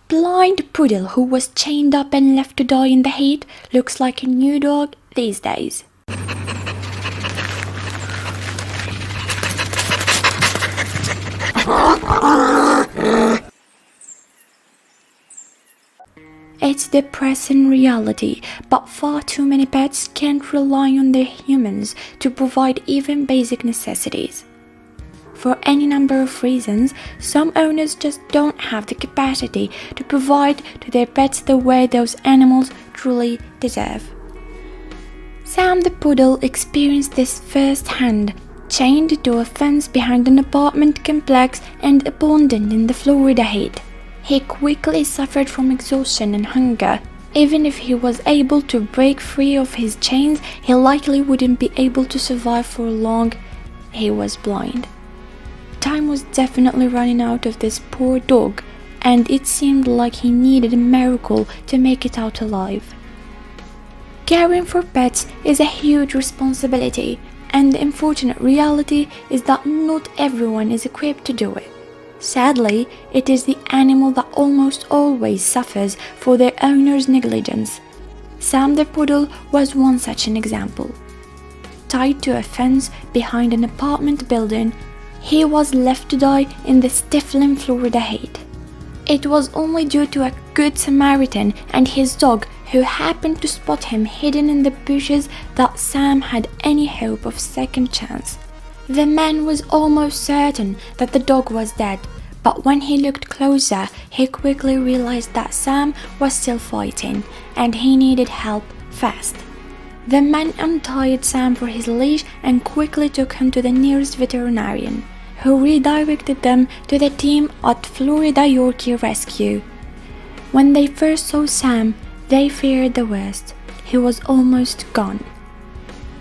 blind Poodle who was chained up and left to die in the heat looks like a new dog these days. It's depressing reality, but far too many pets can't rely on their humans to provide even basic necessities. For any number of reasons, some owners just don't have the capacity to provide to their pets the way those animals truly deserve. Sam the Poodle experienced this firsthand, chained to a fence behind an apartment complex and abandoned in the Florida heat. He quickly suffered from exhaustion and hunger. Even if he was able to break free of his chains, he likely wouldn't be able to survive for long. He was blind. Time was definitely running out of this poor dog, and it seemed like he needed a miracle to make it out alive. Caring for pets is a huge responsibility, and the unfortunate reality is that not everyone is equipped to do it. Sadly, it is the animal that almost always suffers for their owner's negligence. Sam the Poodle was one such an example. Tied to a fence behind an apartment building, he was left to die in the stifling Florida heat. It was only due to a good Samaritan and his dog who happened to spot him hidden in the bushes that Sam had any hope of second chance. The man was almost certain that the dog was dead, but when he looked closer, he quickly realized that Sam was still fighting, and he needed help fast. The man untied Sam for his leash and quickly took him to the nearest veterinarian, who redirected them to the team at Florida Yorkie Rescue. When they first saw Sam, they feared the worst. He was almost gone.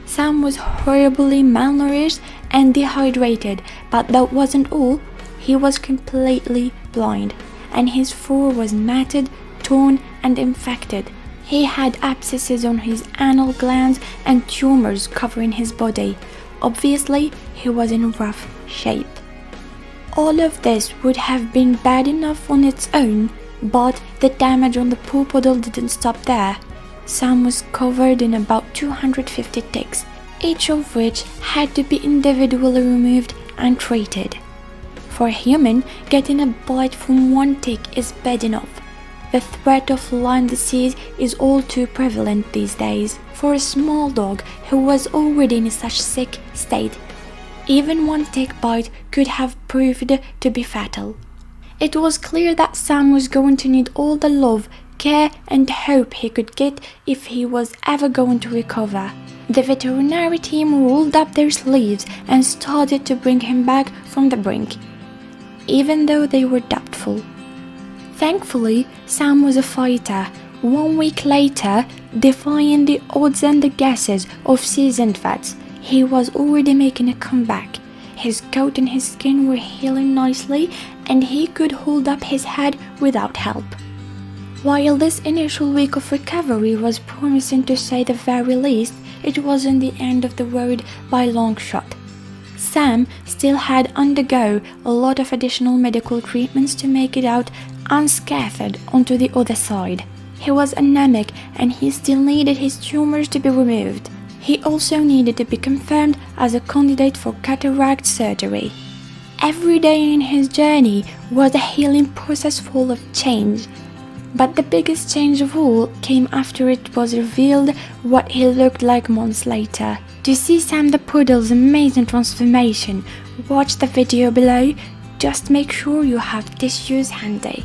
Sam was horribly malnourished and dehydrated, but that wasn't all. He was completely blind, and his fur was matted, torn, and infected. He had abscesses on his anal glands and tumors covering his body. Obviously, he was in rough shape. All of this would have been bad enough on its own, but the damage on the poor Poodle didn't stop there. Sam was covered in about 250 ticks, each of which had to be individually removed and treated. For a human, getting a bite from one tick is bad enough. The threat of Lyme disease is all too prevalent these days for a small dog who was already in such sick state. Even one tick bite could have proved to be fatal. It was clear that Sam was going to need all the love, care and hope he could get if he was ever going to recover. The veterinary team rolled up their sleeves and started to bring him back from the brink, even though they were doubtful. Thankfully, Sam was a fighter. 1 week later, defying the odds and the guesses of seasoned vets, he was already making a comeback. His coat and his skin were healing nicely, and he could hold up his head without help. While this initial week of recovery was promising to say the very least, it wasn't the end of the road by a long shot. Sam still had to undergo a lot of additional medical treatments to make it out unscathed onto the other side. He was anemic and he still needed his tumors to be removed. He also needed to be confirmed as a candidate for cataract surgery. Every day in his journey was a healing process full of change. But the biggest change of all came after it was revealed what he looked like months later. To see Sam the Poodle's amazing transformation, watch the video below. Just make sure you have tissues handy.